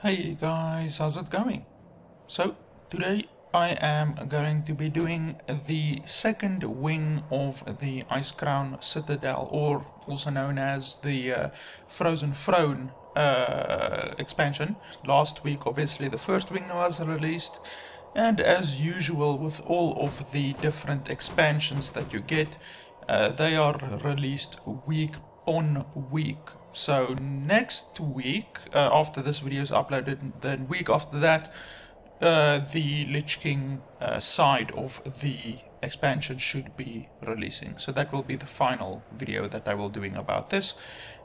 Hey guys, how's it going? So today I am going to be doing the second wing of the Ice Crown Citadel, or also known as the Frozen Throne expansion. Last week obviously the first wing was released, and as usual with all of the different expansions that you get, they are released week on week. So next week, after this video is uploaded, then week after that, the Lich King side of the expansion should be releasing. So that will be the final video that I will be doing about this.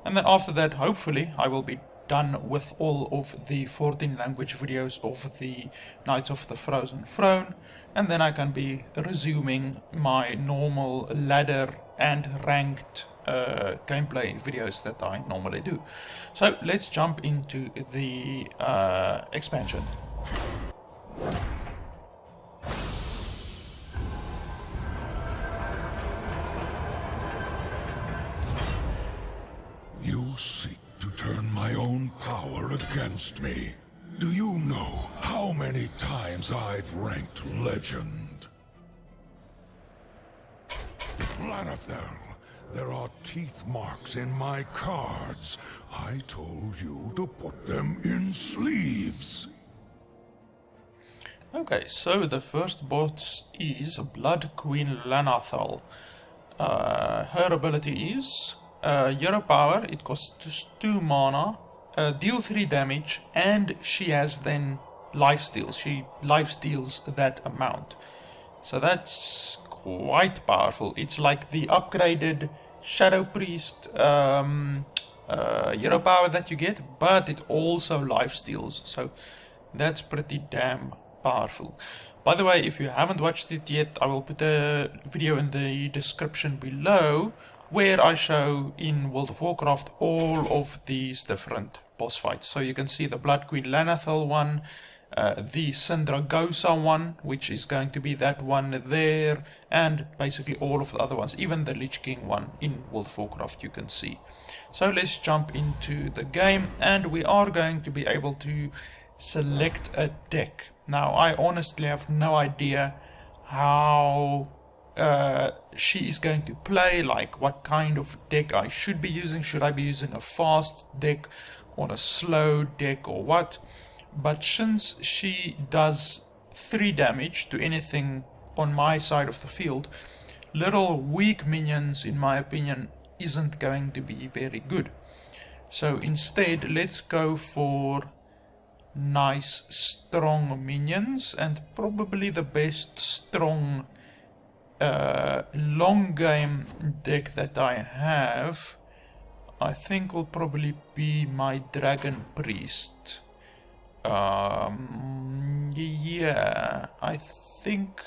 And then after that, hopefully, I will be done with all of the 14 language videos of the Knights of the Frozen Throne, and then I can be resuming my normal ladder and ranked gameplay videos that I normally do. So let's jump into the expansion. You seek to turn my own power against me. Do you know how many times I've ranked legend? Lanathel, there are teeth marks in my cards. I told you to put them in sleeves. Okay, so the first boss is Blood Queen Lanathel. Her ability is Hero Power, it costs 2 mana, deal 3 damage, and she has then lifesteal. She lifesteals that amount. So that's quite powerful. It's like the upgraded Shadow Priest hero power that you get, but it also lifesteals. So that's pretty damn powerful. By the way, if you haven't watched it yet, I will put a video in the description below where I show in World of Warcraft all of these different boss fights. So you can see the Blood Queen Lanathel one, the Syndragosa one, which is going to be that one there, and basically all of the other ones, even the Lich King one in World of Warcraft you can see. So let's jump into the game, and we are going to be able to select a deck. Now I honestly have no idea how she is going to play, like what kind of deck I should be using. Should I be using a fast deck or a slow deck or what? But since she does 3 damage to anything on my side of the field, little weak minions, in my opinion, isn't going to be very good. So instead, let's go for nice strong minions, and probably the best strong long game deck that I have, I think, will probably be my Dragon Priest. Yeah, I think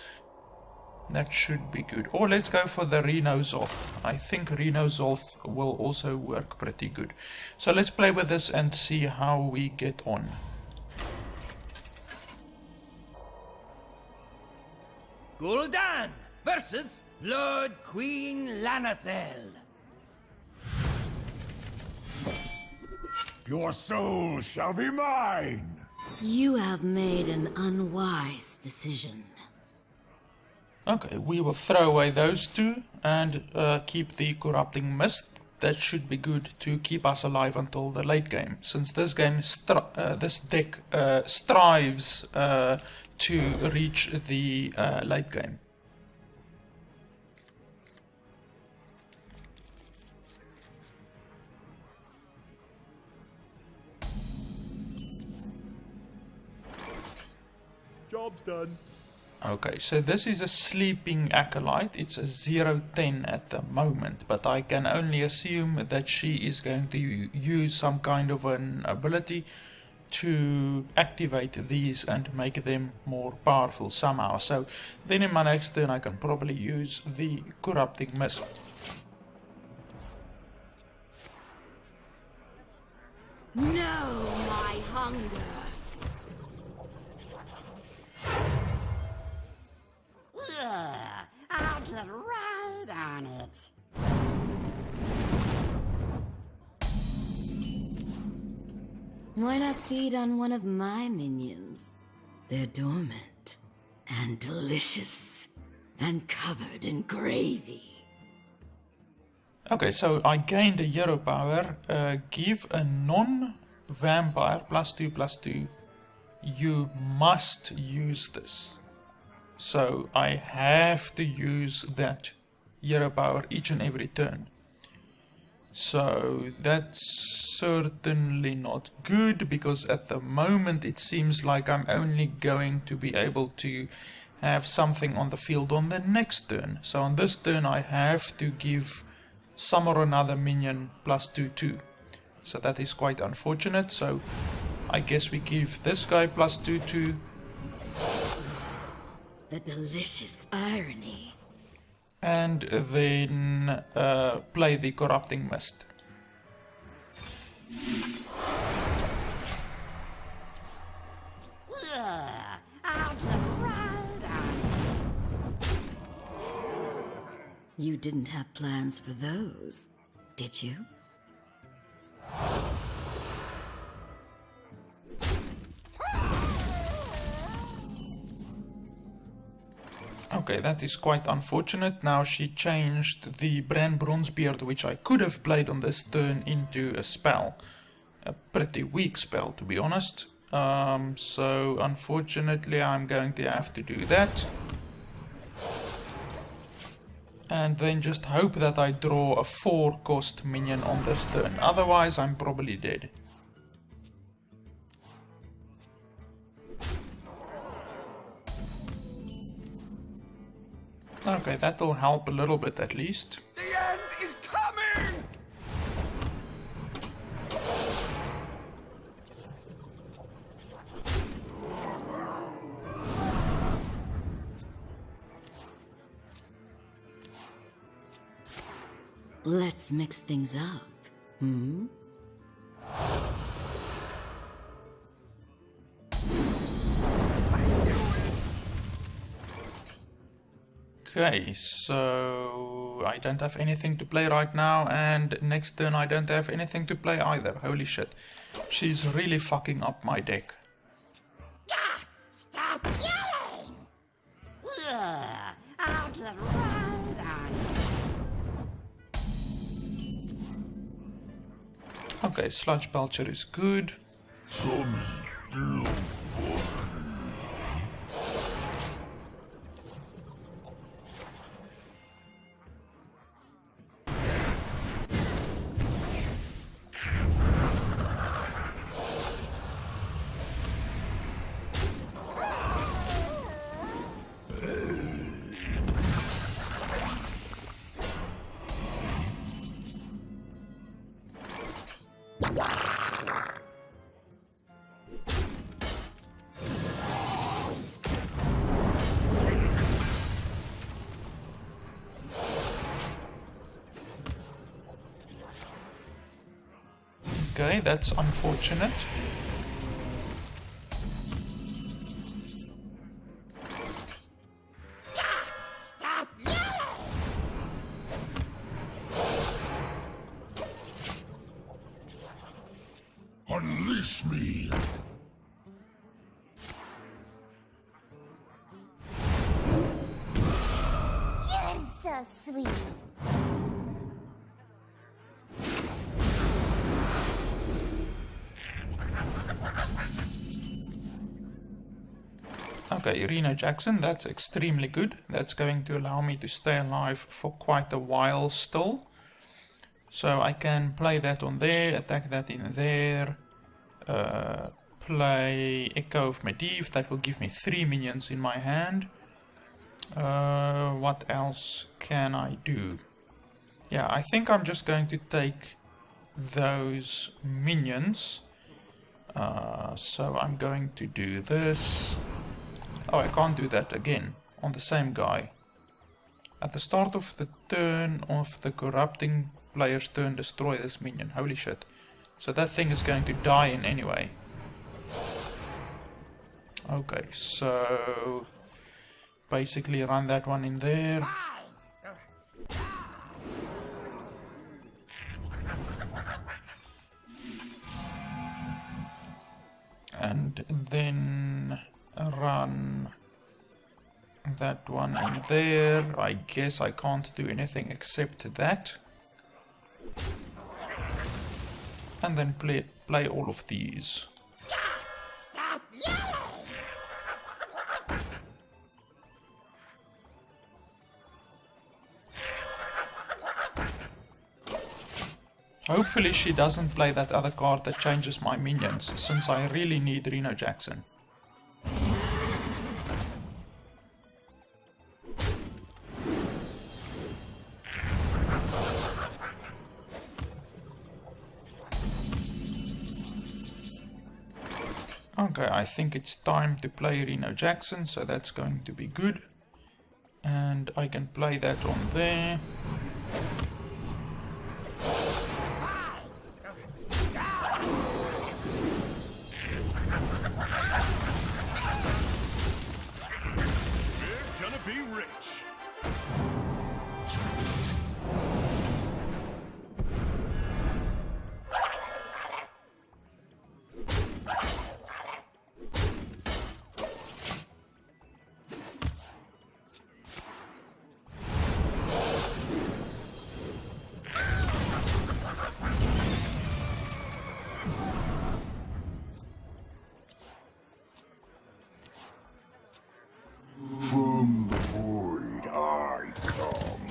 that should be good. Or let's go for the Reno Zoth. I think Reno Zoth will also work pretty good. So let's play with this and see how we get on. Gul'dan versus Blood Queen Lanathel. Your soul shall be mine! You have made an unwise decision. Okay, we will throw away those two and keep the Corrupting Mist. That should be good to keep us alive until the late game, since this game this deck strives to reach the late game. Job's done. Okay, so this is a Sleeping Acolyte. It's a 0-10 at the moment, but I can only assume that she is going to use some kind of an ability to activate these and make them more powerful somehow. So then in my next turn I can probably use the Corrupting Mist. Know my hunger. I'll get right on it. Why not feed on one of my minions? They're dormant and delicious and covered in gravy. Okay, so I gained a hero power. Give a non-vampire +2/+2. You must use this. So I have to use that hero power each and every turn. So that's certainly not good, because at the moment it seems like I'm only going to be able to have something on the field on the next turn. So on this turn I have to give some or another minion +2/2. So that is quite unfortunate. So I guess we give this guy +2/2. The delicious irony. And then play the Corrupting Mist. I'll get right on it. You didn't have plans for those, did you? Okay, that is quite unfortunate. Now she changed the Brand Bronzebeard, which I could have played on this turn, into a spell. A pretty weak spell, to be honest. So unfortunately I'm going to have to do that. And then just hope that I draw a 4-cost minion on this turn. Otherwise I'm probably dead. Okay, that'll help a little bit at least. The end is coming! Let's mix things up, hmm? Okay, so I don't have anything to play right now, and next turn I don't have anything to play either. Holy shit. She's really fucking up my deck. Stop yelling! I'll get right on it. Okay, Sludge Belcher is good. Okay, that's unfortunate. Stop yelling! Unleash me! You're so sweet. Okay, Reno Jackson, that's extremely good. That's going to allow me to stay alive for quite a while still. So I can play that on there, attack that in there, play Echo of Medivh, that will give me 3 minions in my hand. What else can I do? Yeah, I think I'm just going to take those minions. So I'm going to do this. Oh, I can't do that again on the same guy. At the start of the turn of the corrupting player's turn, destroy this minion. Holy shit. So that thing is going to die in anyway. Okay, so basically run that one in there. and then run that one in there. I guess I can't do anything except that. And then play all of these. Stop yelling! Hopefully she doesn't play that other card that changes my minions, since I really need Reno Jackson. Okay, I think it's time to play Reno Jackson, so that's going to be good. And I can play that on there. Gonna be rich. From the void I come.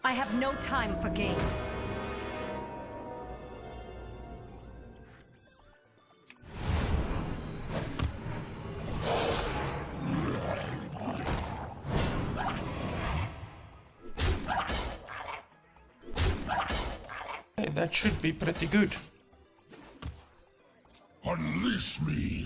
I have no time for games. Okay, that should be pretty good. Unleash me.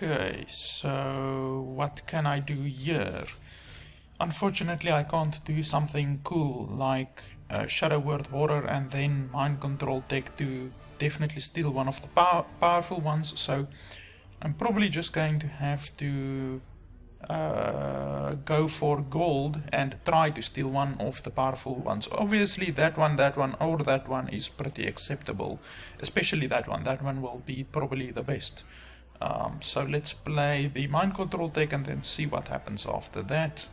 Okay, so what can I do here? Unfortunately, I can't do something cool like Shadow Word Horror and then Mind Control Tech to definitely steal one of the powerful ones, so I'm probably just going to have to go for gold and try to steal one of the powerful ones. Obviously that one, or that one is pretty acceptable, especially that one. That one will be probably the best. So let's play the Mind Control Tech and then see what happens after that.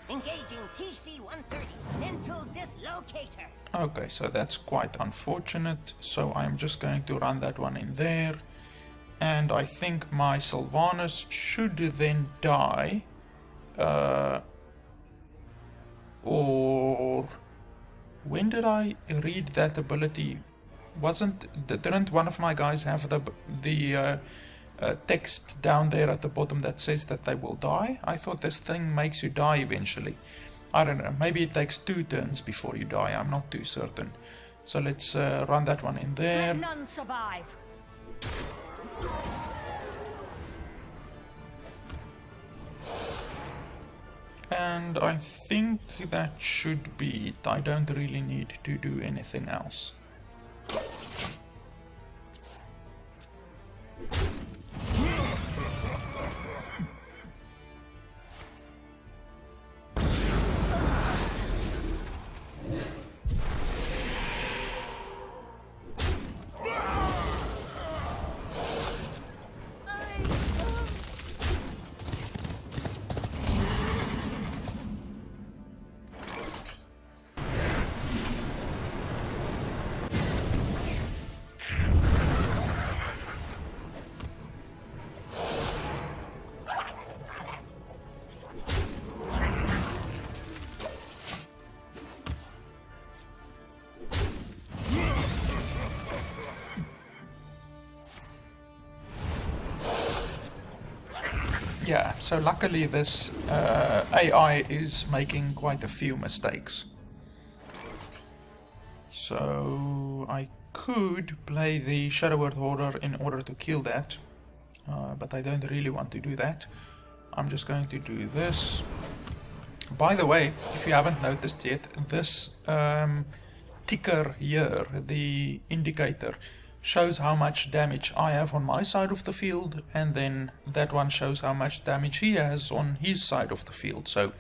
Engaging TC-130 into dislocator. Okay, so that's quite unfortunate. So I'm just going to run that one in there. And I think my Sylvanas should then die. Or when did I read that ability? Didn't one of my guys have the text down there at the bottom that says that they will die? I thought this thing makes you die eventually. I don't know, maybe it takes 2 turns before you die, I'm not too certain. So let's run that one in there. Let none survive. And I think that should be it. I don't really need to do anything else. Yeah, so luckily this AI is making quite a few mistakes. So I could play the Shadow Word Horror in order to kill that. but I don't really want to do that. I'm just going to do this. By the way, if you haven't noticed yet, this ticker here, the indicator, shows how much damage I have on my side of the field, and then that one shows how much damage he has on his side of the field. So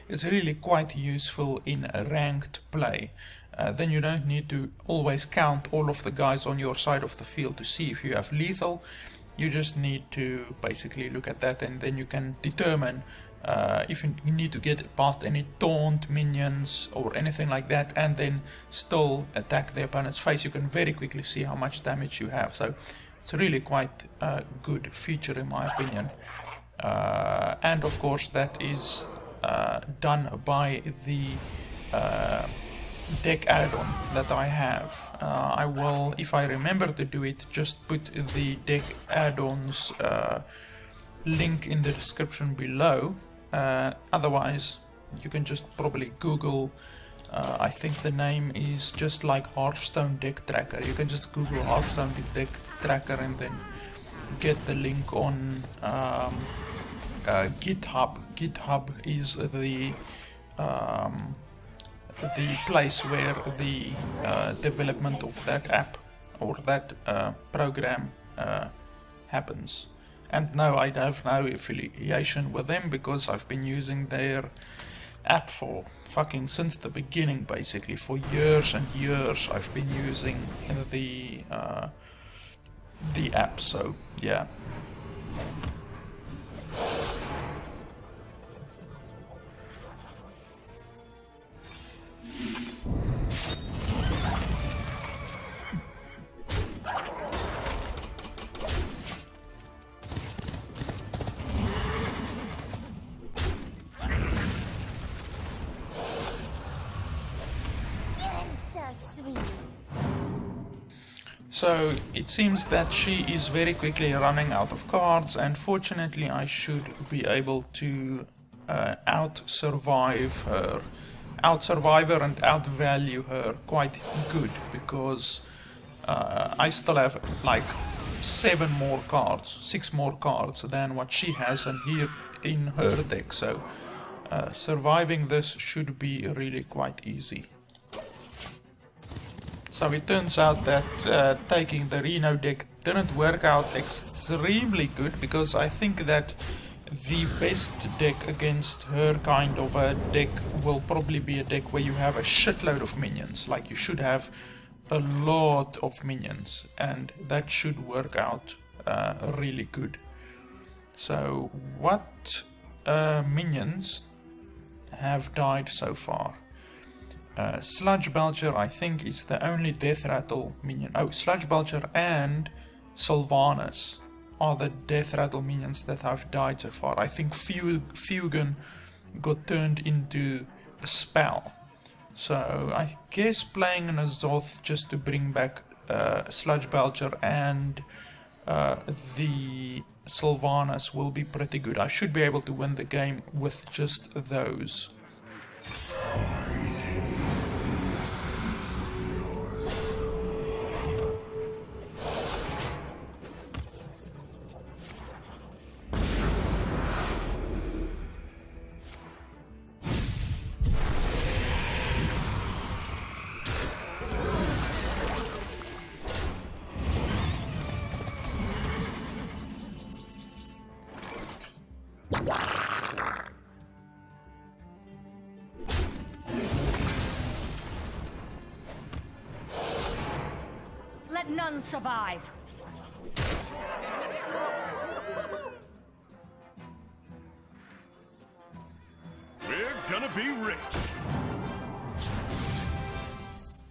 it's really quite useful in ranked play. Then you don't need to always count all of the guys on your side of the field to see if you have lethal. You just need to basically look at that, and then you can determine if you need to get past any taunt minions or anything like that, and then still attack the opponent's face. You can very quickly see how much damage you have. So it's really quite a good feature in my opinion. And of course that is done by the deck add-on that I have. I will, if I remember to do it, just put the deck add-ons link in the description below. Otherwise you can just probably Google, I think the name is just like Hearthstone deck tracker. You can just Google Hearthstone deck tracker and then get the link on GitHub. GitHub is the place where the development of that app or that program happens. And no, I have no affiliation with them because I've been using their app for fucking since the beginning, basically. For years and years I've been using the app, so yeah. So it seems that she is very quickly running out of cards, and fortunately I should be able to out-survive her and outvalue her quite good, because I still have like 6 more cards than what she has and here in her deck, so surviving this should be really quite easy. So it turns out that taking the Reno deck didn't work out extremely good, because I think that the best deck against her kind of a deck will probably be a deck where you have a shitload of minions. Like, you should have a lot of minions, and that should work out really good. So what minions have died so far? Sludge Belcher, I think, is the only Death Rattle minion. Oh, Sludge Belcher and Sylvanas are the Death Rattle minions that have died so far. I think Fugan got turned into a spell. So I guess playing an Azoth just to bring back Sludge Belcher and the Sylvanas will be pretty good. I should be able to win the game with just those. Let none survive. We're gonna be rich.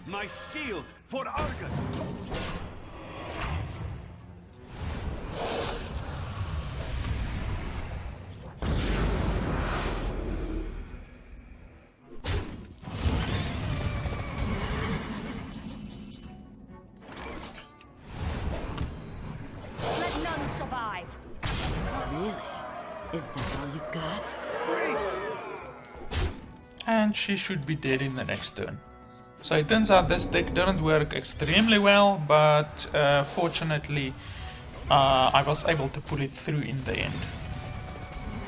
My shield for Argus. Let none survive. Really? Is that all you've got? And she should be dead in the next turn. So it turns out this deck didn't work extremely well, but fortunately I was able to pull it through in the end.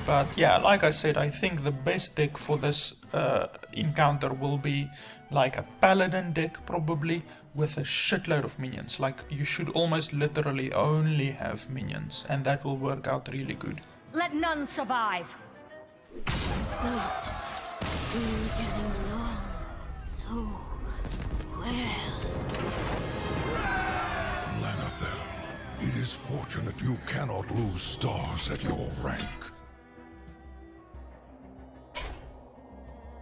But yeah, like I said, I think the best deck for this encounter will be like a paladin deck, probably, with a shitload of minions. Like, you should almost literally only have minions, and that will work out really good. Let none survive. Not you getting along so well. Lanathel, it is fortunate you cannot lose stars at your rank.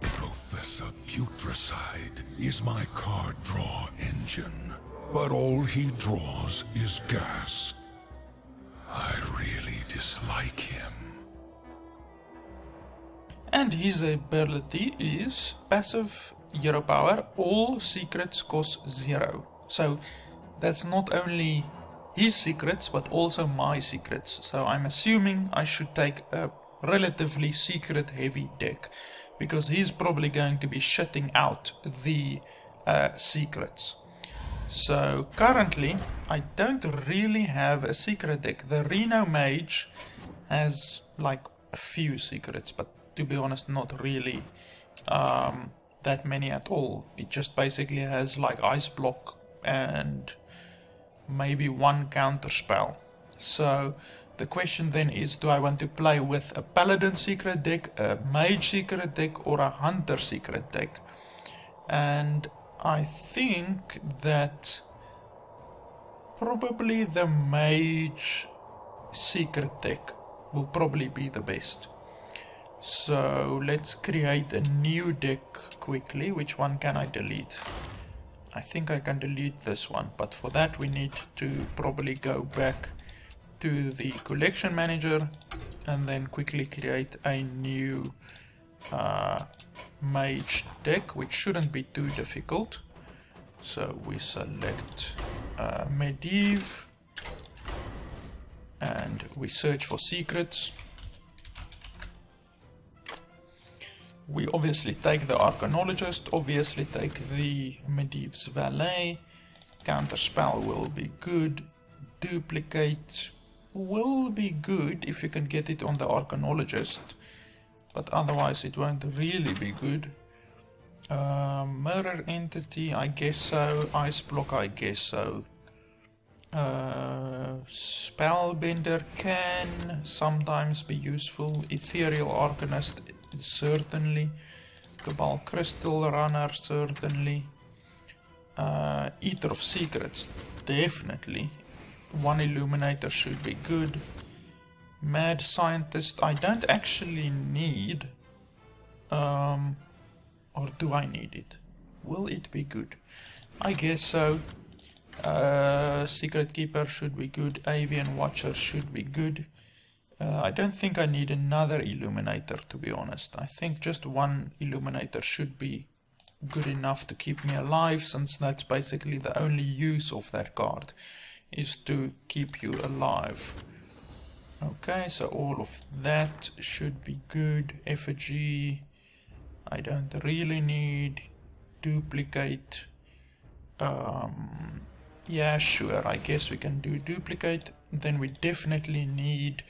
Professor Putricide is my card draw engine, but all he draws is gas. I really dislike him. And his ability is passive hero power, all secrets cost 0. So that's not only his secrets, but also my secrets. So I'm assuming I should take a relatively secret heavy deck, because he's probably going to be shutting out the secrets. So currently I don't really have a secret deck. The Reno Mage has like a few secrets, but to be honest, not really that many at all. It just basically has like Ice Block and maybe one counter spell. So the question then is, do I want to play with a Paladin secret deck, a Mage secret deck, or a Hunter secret deck? And I think that probably the Mage secret deck will probably be the best. So let's create a new deck quickly. Which one can I delete? I think I can delete this one, but for that we need to probably go back to the collection manager and then quickly create a new mage deck, which shouldn't be too difficult. So we select Medivh and we search for secrets. We obviously take the Arcanologist, obviously take the Medivh's Valet. Counterspell will be good. Duplicate will be good if you can get it on the Arcanologist, but otherwise it won't really be good. Mirror Entity, I guess so. Ice Block, I guess so. Spellbender can sometimes be useful. Ethereal Arcanist, certainly. Cabal Crystal Runner, certainly. Eater of Secrets, definitely. One Illuminator should be good. Mad Scientist, I don't actually need. Or do I need it? Will it be good? I guess so. Secret Keeper should be good. Avian Watcher should be good. I don't think I need another Illuminator, to be honest. I think just one Illuminator should be good enough to keep me alive, since that's basically the only use of that card, is to keep you alive. Okay, so all of that should be good. Effigy, I don't really need. Duplicate, yeah, sure, I guess we can do duplicate. Then we definitely need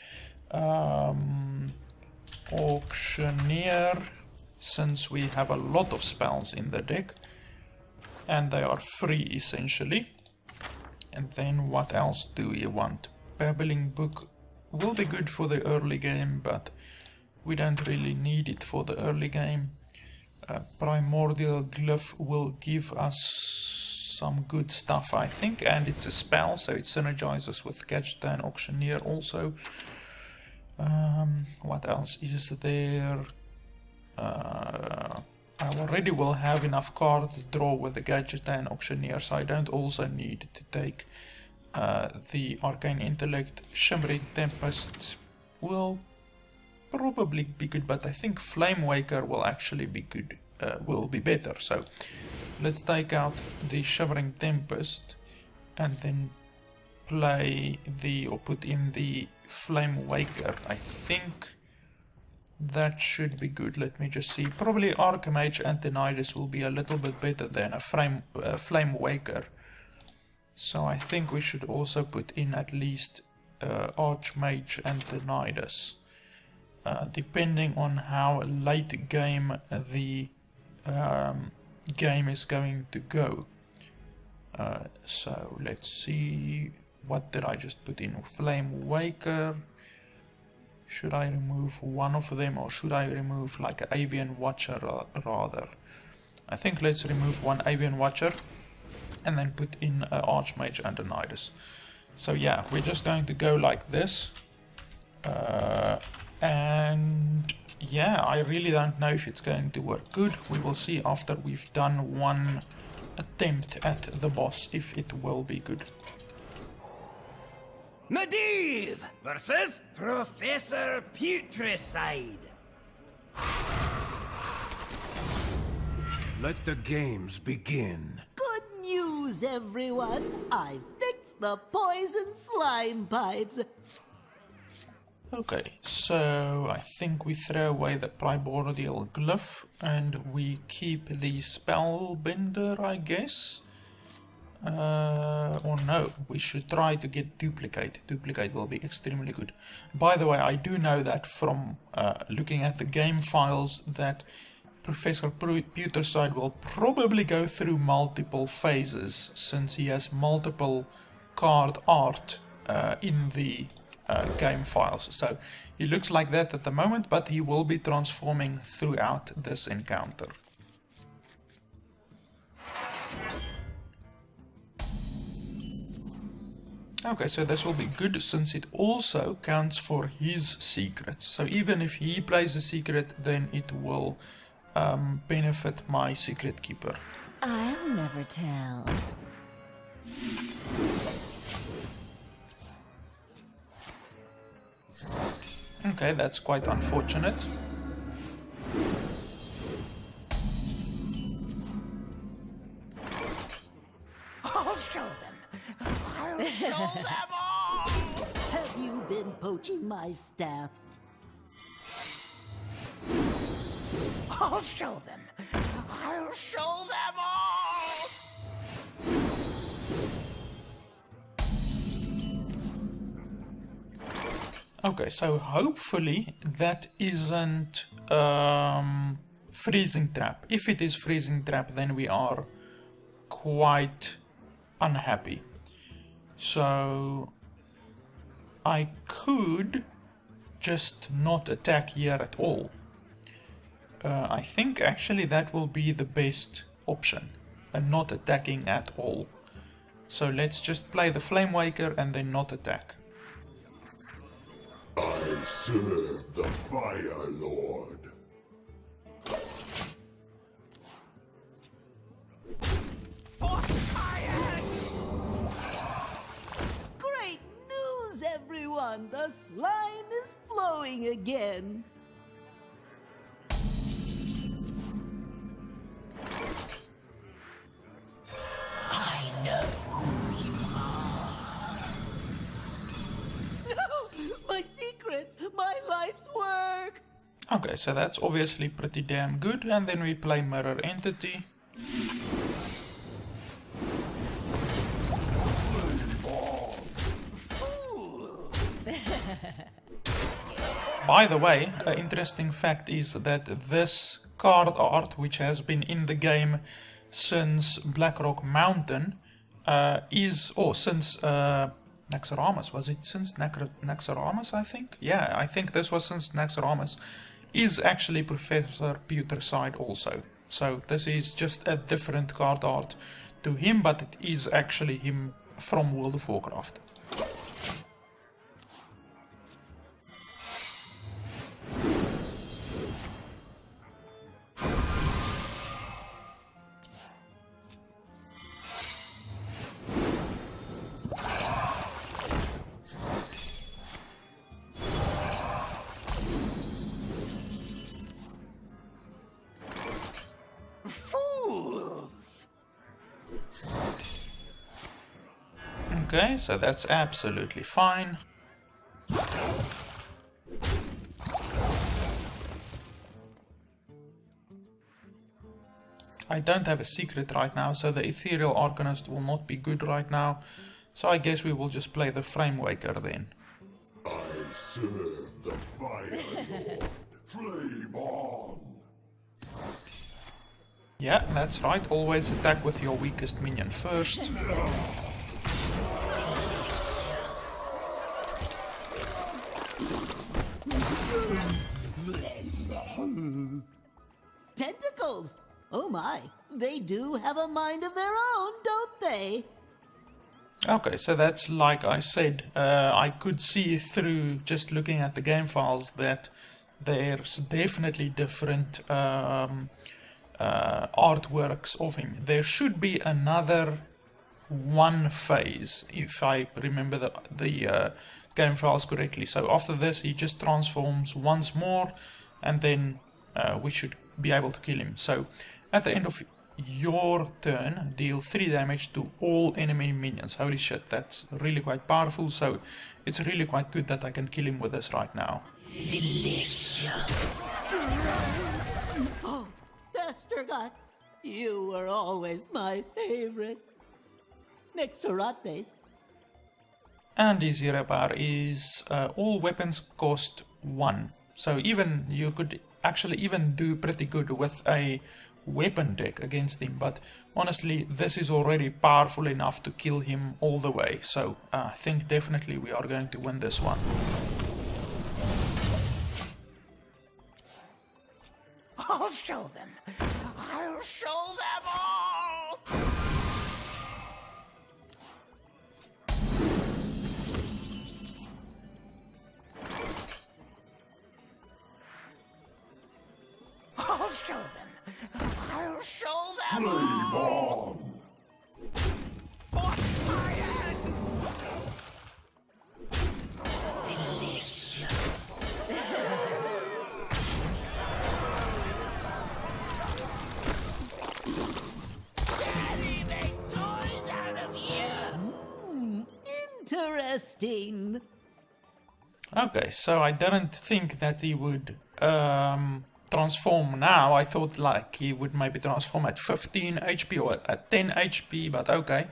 Auctioneer, since we have a lot of spells in the deck and they are free essentially. And then what else do we want? Babbling Book will be good for the early game, but we don't really need it for the early game. Primordial Glyph will give us some good stuff, I think, and it's a spell, so it synergizes with Gadgeter and Auctioneer also. What else is there? I already will have enough card draw with the Gadgeter and Auctioneer, so I don't also need to take the Arcane Intellect. Shimmering Tempest will probably be good, but I think Flame Waker will actually be good, will be better. So let's take out the Shimmering Tempest and then play the, or put in the Flame Waker. I think that should be good. Let me just see. Probably Archmage Antonidas will be a little bit better than a Flame Waker. So I think we should also put in at least Archmage and denied us. Depending on how late game the game is going to go. So let's see, what did I just put in? Flame Waker. Should I remove one of them, or should I remove like an Avian Watcher rather? I think let's remove one Avian Watcher and then put in an Archmage and a Nidus. So yeah, we're just going to go like this. And yeah, I really don't know if it's going to work good. We will see after we've done one attempt at the boss if it will be good. Medivh versus Professor Putricide. Let the games begin. Good news, everyone! I fixed the poison slime pipes. Okay, so I think we throw away the primordial glyph and we keep the spellbender, I guess. Or no, we should try to get duplicate. Duplicate will be extremely good. By the way, I do know that from looking at the game files that Professor Putricide will probably go through multiple phases since he has multiple card art in the game files. So he looks like that at the moment, but he will be transforming throughout this encounter. Okay, so this will be good since it also counts for his secrets. So even if he plays a secret, then it will benefit my secret keeper. I'll never tell. Okay, that's quite unfortunate. I'll show them. I'll show them all. Have you been poaching my staff? I'll show them. I'll show them all. Okay, so hopefully that isn't freezing trap. If it is freezing trap, then we are quite unhappy. So I could just not attack here at all. I think actually that will be the best option, and not attacking at all. So let's just play the Flame Waker and then not attack. I serve the Fire Lord. For fire! Great news, everyone! The slime is flowing again. I know who you are. No! My secrets! My life's work! Okay, so that's obviously pretty damn good, and then we play Mirror Entity. By the way, an interesting fact is that this card art, which has been in the game since Blackrock Mountain, since Naxxramas, was it since Naxxramas, I think? Yeah, I think this was since Naxxramas, is actually Professor Putricide also. So this is just a different card art to him, but it is actually him from World of Warcraft. Fools! Okay, so that's absolutely fine. I don't have a secret right now, so the Ethereal Arcanist will not be good right now. So I guess we will just play the Flame Waker then. serve the Fire Lord. Flame on! Yeah, that's right. Always attack with your weakest minion first. Tentacles! Oh my, they do have a mind of their own, don't they? Okay, so that's like I said. I could see through just looking at the game files that there's definitely different artworks of him. There should be another one phase, if I remember the game files correctly. So after this, he just transforms once more, and then we should be able to kill him. So at the end of your turn, deal 3 damage to all enemy minions. Holy shit, that's really quite powerful. So it's really quite good that I can kill him with this right now. Delicious. Oh, Vestergot, you were always my favorite. Next to Rotbase. And his hero power is all weapons cost 1. So even you could actually even do pretty good with a weapon deck against him, but honestly this is already powerful enough to kill him all the way. So I think definitely we are going to win this one. I'll show them. I'll show them all! I'll show them. I'll show them Flame all! on! For fire! Delicious. Daddy, make toys out of you! Interesting. Okay, so I didn't think that he would transform now. I thought like he would maybe transform at 15 HP or at 10 HP, but okay.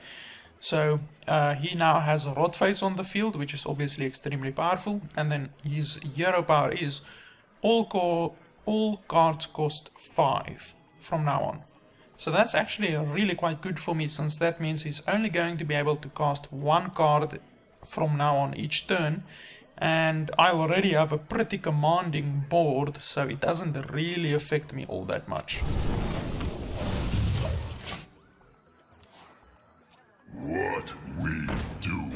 So he now has a Rot Face on the field, which is obviously extremely powerful, and then his hero power is all cards cost 5 from now on. So that's actually really quite good for me, since that means he's only going to be able to cast 1 card from now on each turn, and I already have a pretty commanding board, so it doesn't really affect me all that much. What we do.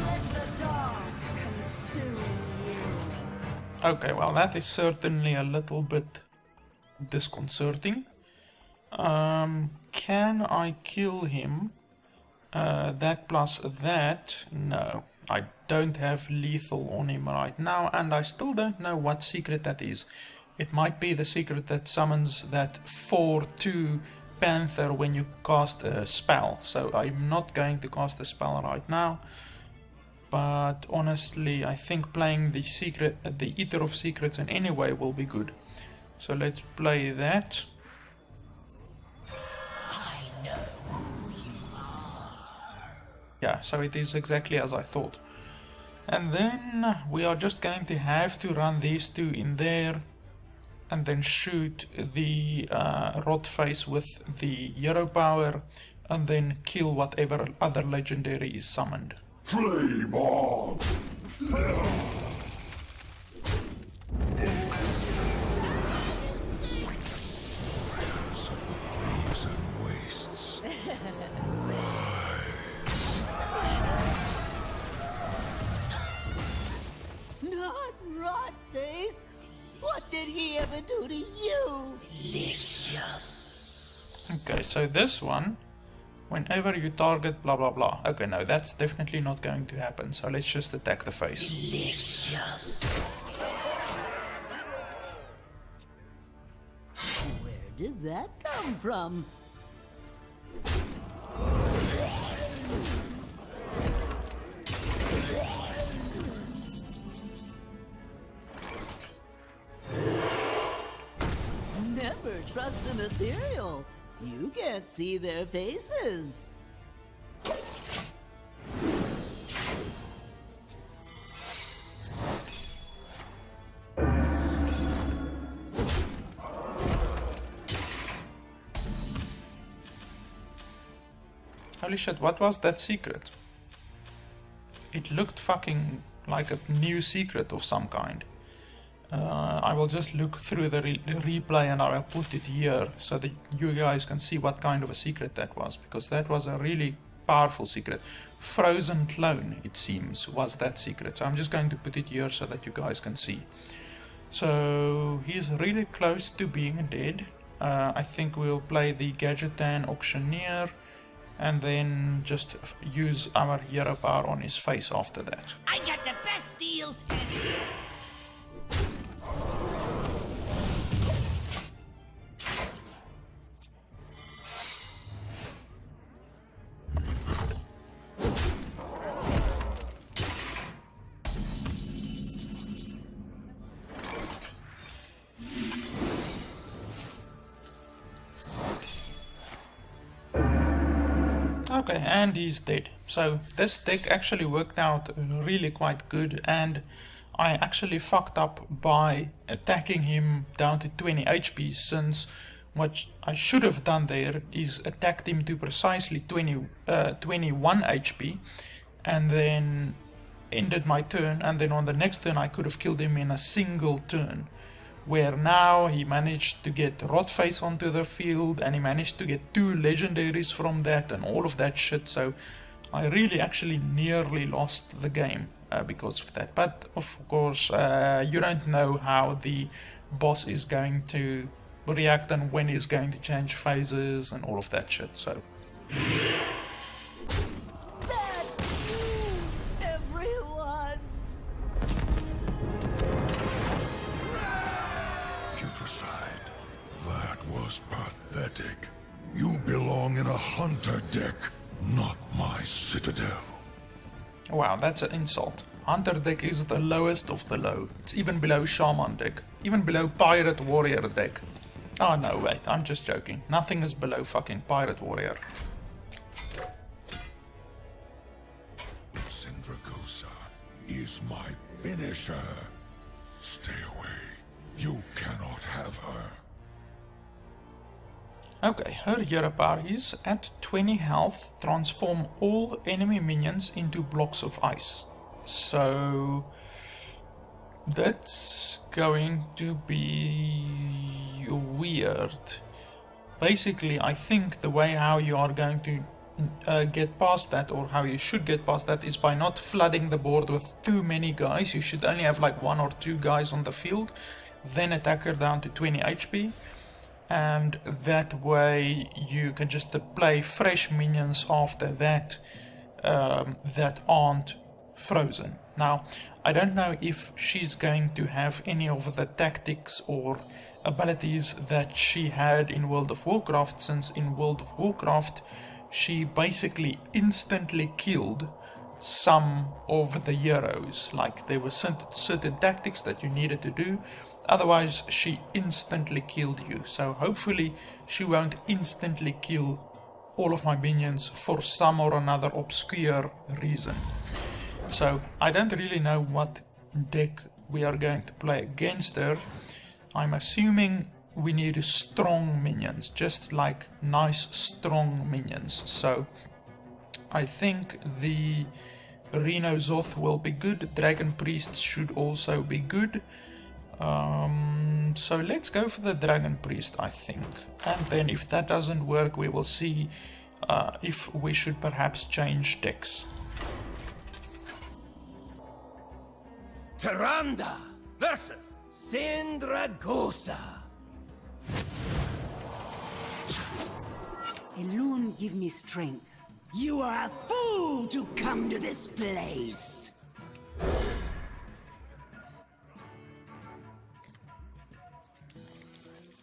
Let the dark consume you. Okay, well that is certainly a little bit disconcerting. Can I kill him? That plus that? No, I don't have lethal on him right now, and I still don't know what secret that is. It might be the secret that summons that 4/2 Panther when you cast a spell. So I'm not going to cast a spell right now. But honestly, I think playing the secret, the Eater of Secrets in any way will be good. So let's play that. Yeah, so it is exactly as I thought. And then we are just going to have to run these two in there and then shoot the Rot Face with the hero power and then kill whatever other legendary is summoned. Flame on! Frozen wastes. Not Rotface. What did he ever do to you? Delicious. Okay, so this one, whenever you target blah blah blah. Okay, no, that's definitely not going to happen. So let's just attack the face. Delicious. Where did that come from? Never trust an ethereal. You can't see their faces. Holy shit, what was that secret? It looked fucking like a new secret of some kind. I will just look through the replay and I will put it here so that you guys can see what kind of a secret that was, because that was a really powerful secret. Frozen clone, it seems, was that secret. So I'm just going to put it here so that you guys can see. So he's really close to being dead. I think we'll play the Gadgetan Auctioneer and then just use our hero power on his face after that. I got the best deals ever. Okay, and he's dead. So this deck actually worked out really quite good, and I actually fucked up by attacking him down to 20 HP, since what I should have done there is attacked him to precisely 21 HP and then ended my turn, and then on the next turn I could have killed him in a single turn. Where now he managed to get Rotface onto the field, and he managed to get 2 legendaries from that and all of that shit. So I really actually nearly lost the game because of that. But of course you don't know how the boss is going to react and when he's going to change phases and all of that shit. So That's you, everyone. Putricide. That was pathetic. You belong in a hunter deck, not my citadel. wow, that's an insult. Hunter deck is the lowest of the low. It's even below Shaman deck. Even below Pirate Warrior deck. Oh no, wait, I'm just joking. Nothing is below fucking Pirate Warrior. Sindragosa is my finisher. Stay away. You cannot have her. Okay, her hero power is at 20 health, transform all enemy minions into blocks of ice. So that's going to be weird. Basically, I think the way how you are going to get past that, or how you should get past that, is by not flooding the board with too many guys. You should only have like 1 or 2 guys on the field, then attack her down to 20 HP. And that way you can just play fresh minions after that that aren't frozen. Now, I don't know if she's going to have any of the tactics or abilities that she had in World of Warcraft, since in World of Warcraft she basically instantly killed some of the heroes. Like, there were certain tactics that you needed to do, otherwise she instantly killed you. So hopefully she won't instantly kill all of my minions for some or another obscure reason. So I don't really know what deck we are going to play against her. I'm assuming we need strong minions, just like nice strong minions. So I think the Reno Zoth will be good. Dragon Priest should also be good. So let's go for the Dragon Priest, I think. And then if that doesn't work, we will see if we should perhaps change decks. Tyrande versus Sindragosa. Elune, give me strength. You are a fool to come to this place.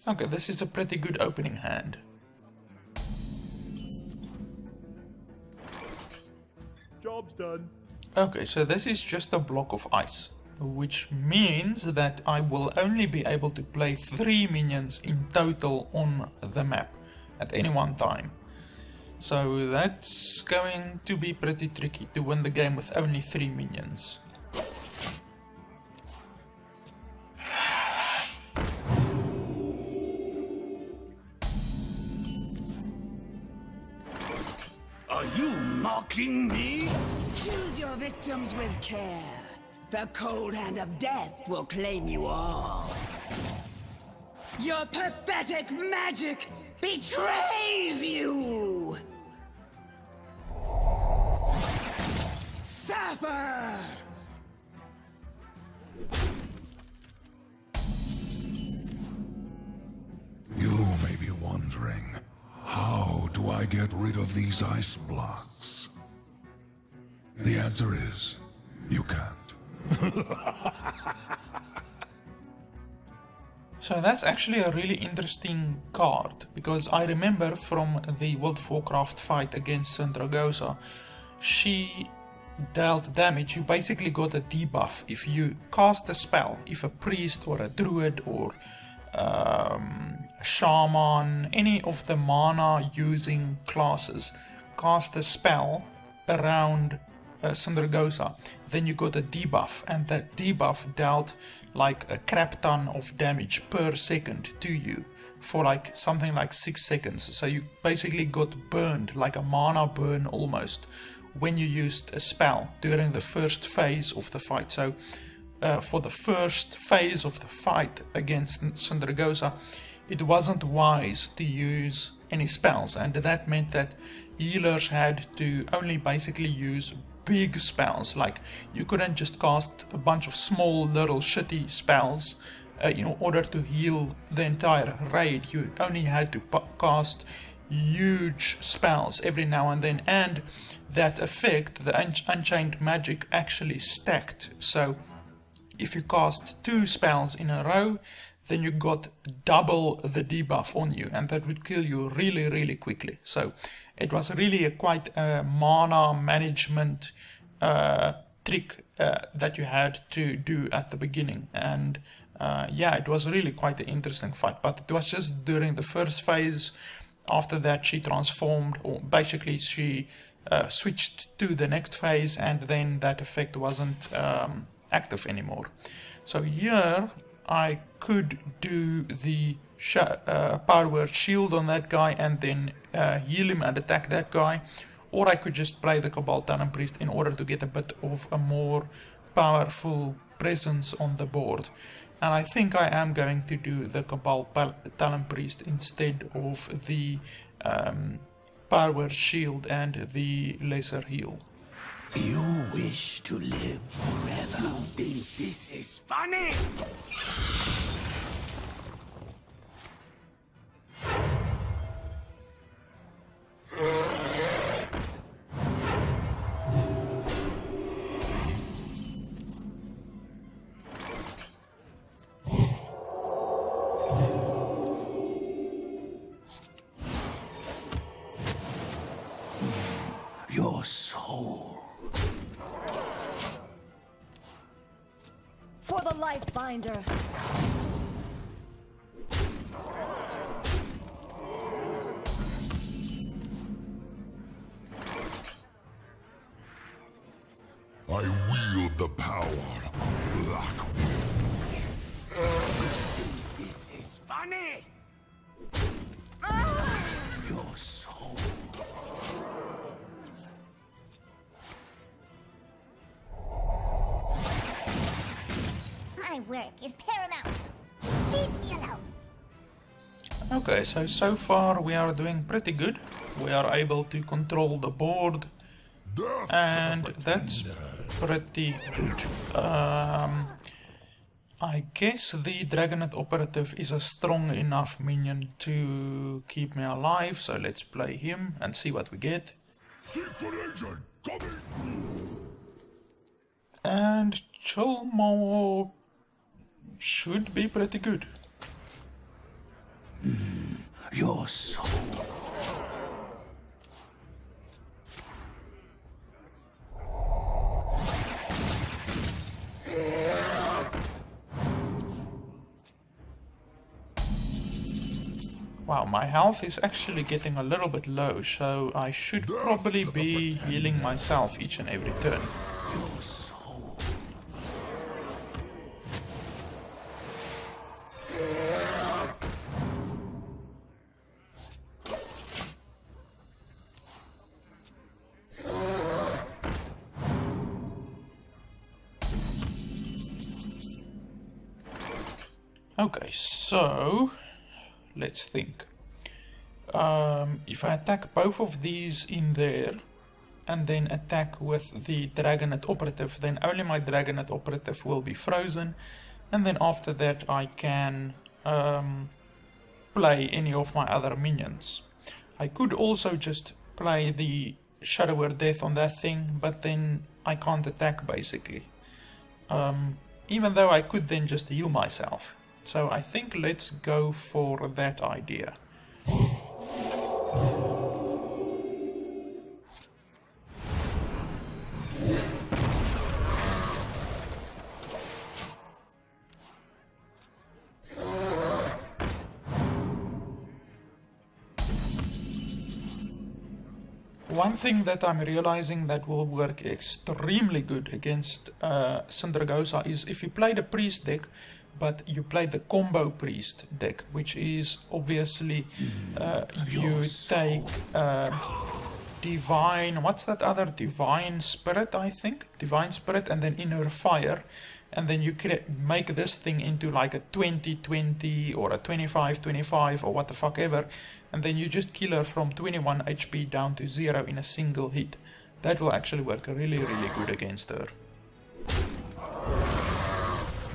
Okay, this is a pretty good opening hand. Job's done. Okay, so this is just a block of ice, which means that I will only be able to play 3 minions in total on the map at any one time. So that's going to be pretty tricky to win the game with only 3 minions. Are you mocking me? Choose your victims with care. The cold hand of death will claim you all. Your pathetic magic betrays you! Sapper! You may be wondering, how do I get rid of these ice blocks? The answer is, you can't. So that's actually a really interesting card, because I remember from the World of Warcraft fight against Sindragosa, she dealt damage. You basically got a debuff if you cast a spell. If a priest or a druid or a shaman, any of the mana using classes, cast a spell around Sindragosa, then you got a debuff, and that debuff dealt like a crap ton of damage per second to you for like something like 6 seconds. So you basically got burned, like a mana burn almost, when you used a spell during the first phase of the fight. So for the first phase of the fight against Sindragosa, it wasn't wise to use any spells, and that meant that healers had to only basically use big spells. Like, you couldn't just cast a bunch of small little shitty spells in order to heal the entire raid. You only had to cast huge spells every now and then, and that effect, the Unchained Magic, actually stacked. So if you cast 2 spells in a row, then you got double the debuff on you, and that would kill you really, really quickly. So it was really quite a mana management trick that you had to do at the beginning. And yeah, it was really quite an interesting fight, but it was just during the first phase. After that, she transformed, or basically she switched to the next phase, and then that effect wasn't active anymore. So here I could do the Power Word Shield on that guy and then heal him and attack that guy, or I could just play the Cabal Talon Priest in order to get a bit of a more powerful presence on the board. And I think I am going to do the Cabal Talon Priest instead of the Power Word Shield and the Lesser Heal. You wish to live forever. You think this is funny? Your soul. For the Life Binder. I wield the power of Black. This is funny. Your soul. My work is paramount. Leave me alone. Okay, so far we are doing pretty good. We are able to control the board, and that's pretty good. I guess the Dragonet Operative is a strong enough minion to keep me alive, so let's play him and see what we get. Secret agent coming! And Cholmo should be pretty good. Your soul. Wow, my health is actually getting a little bit low, so I should probably be healing myself each and every turn. Your soul. Okay, so let's think. If I attack both of these in there and then attack with the Dragonet Operative, then only my Dragonet Operative will be frozen, and then after that I can play any of my other minions. I could also just play the Shadower Death on that thing, but then I can't attack basically. Even though I could then just heal myself. So I think let's go for that idea. One thing that I'm realizing that will work extremely good against Syndragosa is if you play the priest deck, but you play the combo priest deck, which is obviously you take divine, what's that other, divine spirit, I think, divine spirit, and then inner fire, and then you make this thing into like a 20-20 or a 25-25 or what the fuck ever, and then you just kill her from 21 HP down to 0 in a single hit. That will actually work really, really good against her.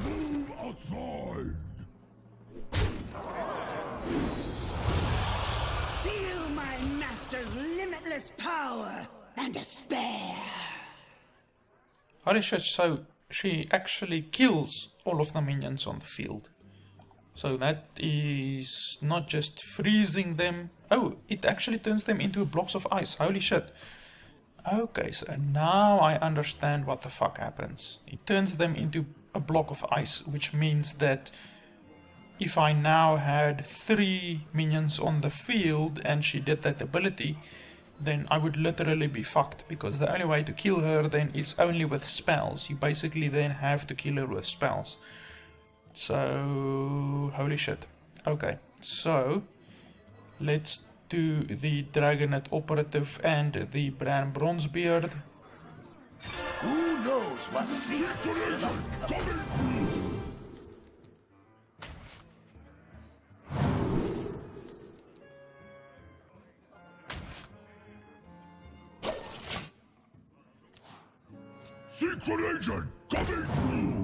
Move aside! Feel my master's limitless power and despair. Holy shit, so she actually kills all of the minions on the field. So that is not just freezing them. Oh, it actually turns them into blocks of ice. Holy shit. Okay, so now I understand what the fuck happens. It turns them into a block of ice, which means that if I now had 3 minions on the field and she did that ability, then I would literally be fucked, because the only way to kill her then is only with spells. You basically then have to kill her with spells. So, holy shit. Okay, so let's do the Dragonet Operative and the Bran Bronzebeard. Who knows what secrets will uncover? Secret agent coming through!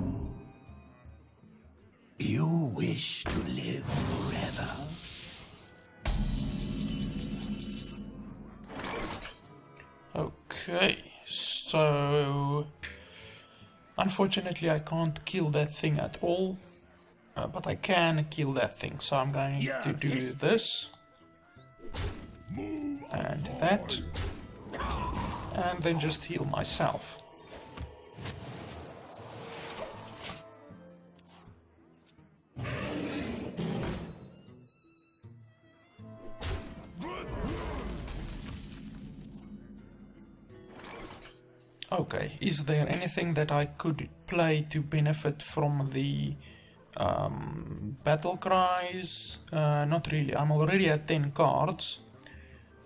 You wish to live forever? Okay, so unfortunately I can't kill that thing at all, but I can kill that thing, so I'm going to do this and that, and then just heal myself. Okay, is there anything that I could play to benefit from the battle cries? Not really, I'm already at 10 cards,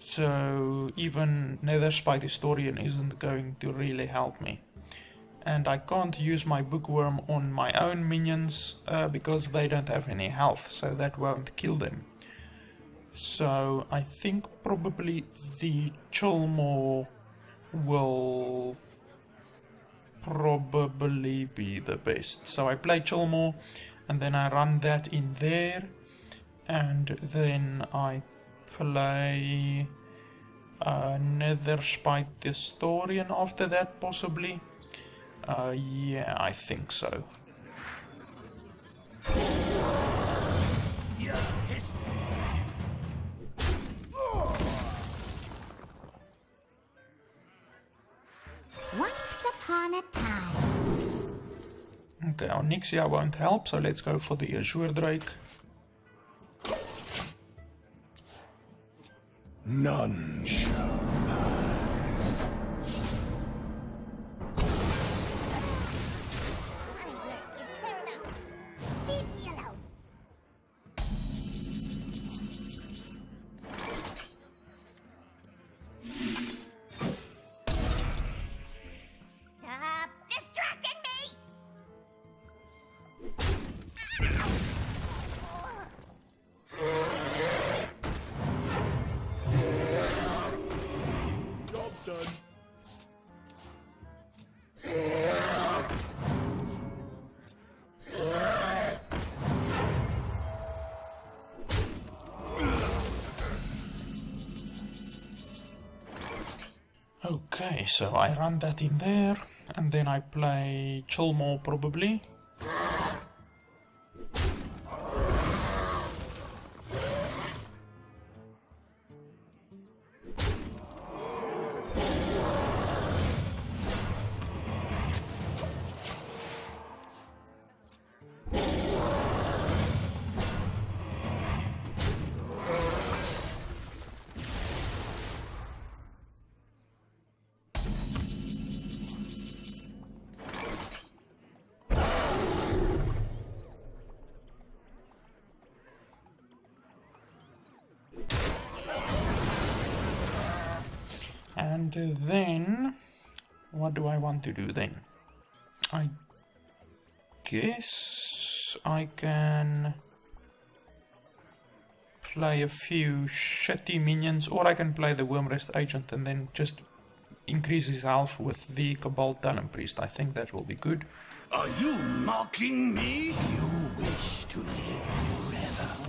so even Netherspite Historian isn't going to really help me. And I can't use my Bookworm on my own minions because they don't have any health, so that won't kill them. So I think probably the Cholmore will probably be the best. So I play Cholmore and then I run that in there, and then I play Netherspite Historian after that possibly. Yeah, I think so. Once upon a time. Okay, our Nixia won't help, so let's go for the Azure Drake. None shall pass. Leave me alone. Stop distracting me! Okay, so I run that in there, and then I play Chillmore probably. And then, what do I want to do then? I guess I can play a few shitty minions, or I can play the Wormrest Agent and then just increase his health with the Cabal Talon Priest. I think that will be good. Are you mocking me? You wish to live forever.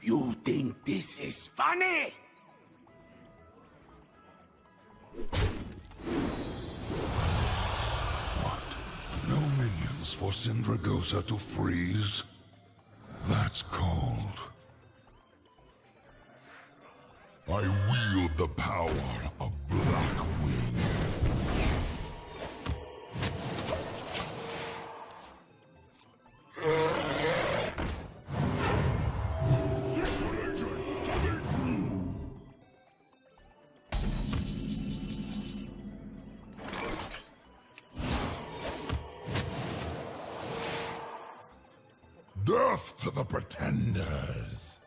You think this is funny? No minions for Sindragosa to freeze? That's cold. I wield the power of Blackwing. Death to the pretenders!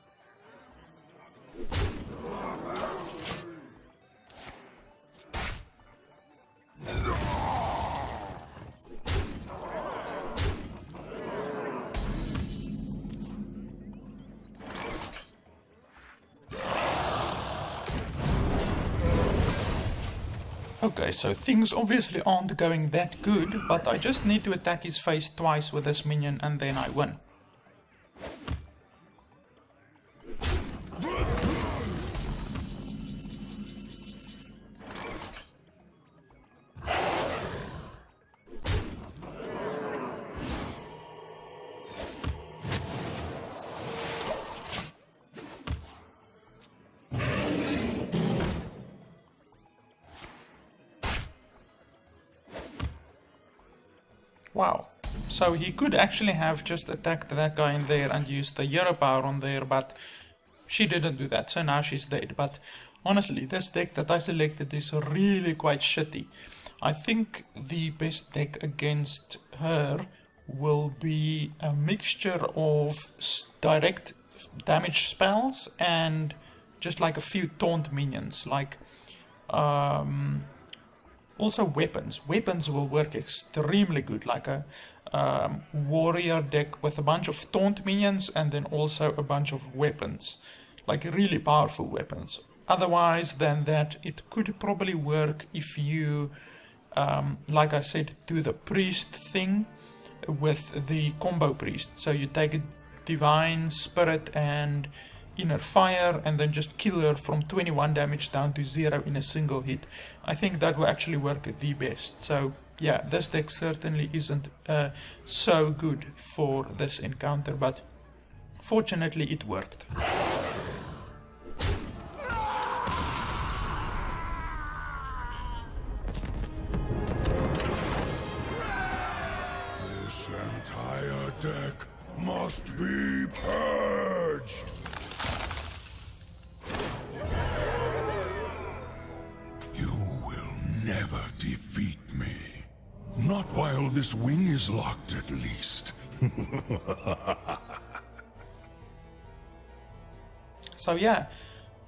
Okay, so things obviously aren't going that good, but I just need to attack his face twice with this minion and then I win. Wow. So he could actually have just attacked that guy in there and used the hero power on there, but she didn't do that, so now she's dead. But honestly, this deck that I selected is really quite shitty. I think the best deck against her will be a mixture of direct damage spells and just like a few taunt minions, like also weapons. Weapons will work extremely good, like a warrior deck with a bunch of taunt minions and then also a bunch of weapons, like really powerful weapons. Otherwise than that, it could probably work if you, like I said, do the priest thing with the combo priest. So you take a divine spirit and inner fire and then just kill her from 21 damage down to 0 in a single hit. I think that will actually work the best. So yeah, this deck certainly isn't so good for this encounter, but fortunately it worked. This entire deck must be purged! You will never defeat me. Not while this wing is locked, at least. So yeah,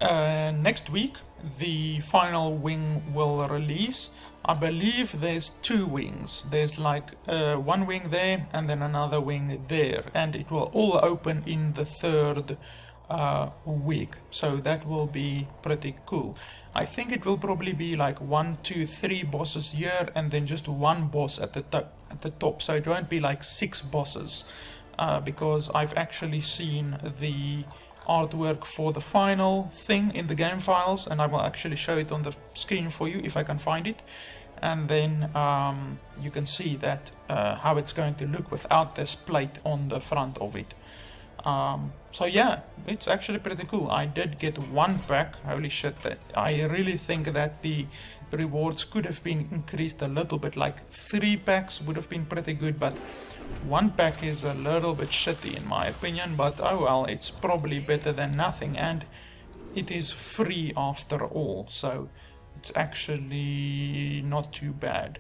next week the final wing will release. I believe there's 2 wings. There's like one wing there and then another wing there, and it will all open in the 3rd week, so that will be pretty cool. I think it will probably be like 1, 2, 3 bosses here and then just one boss at the top, so it won't be like 6 bosses, because I've actually seen the artwork for the final thing in the game files, and I will actually show it on the screen for you if I can find it, and then you can see that how it's going to look without this plate on the front of it. So yeah, it's actually pretty cool. I did get 1 pack. Holy shit, I really think that the rewards could have been increased a little bit, like 3 packs would have been pretty good, but 1 pack is a little bit shitty in my opinion, but oh well, it's probably better than nothing, and it is free after all, so it's actually not too bad.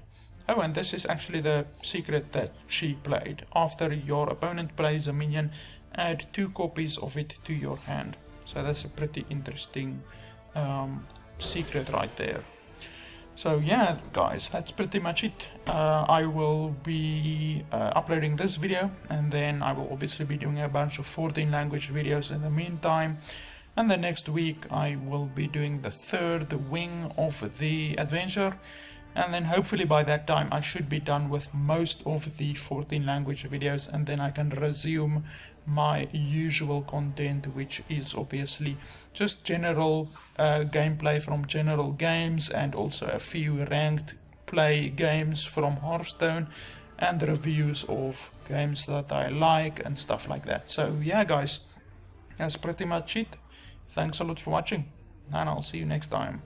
Oh, and this is actually the secret that she played. After your opponent plays a minion, add 2 copies of it to your hand. So that's a pretty interesting secret right there. So yeah, guys, that's pretty much it. I will be uploading this video, and then I will obviously be doing a bunch of 14 language videos in the meantime. And the next week I will be doing the 3rd wing of the adventure. And then hopefully by that time I should be done with most of the 14 language videos, and then I can resume my usual content, which is obviously just general gameplay from general games, and also a few ranked play games from Hearthstone, and reviews of games that I like and stuff like that. So yeah, guys, that's pretty much it. Thanks a lot for watching, and I'll see you next time.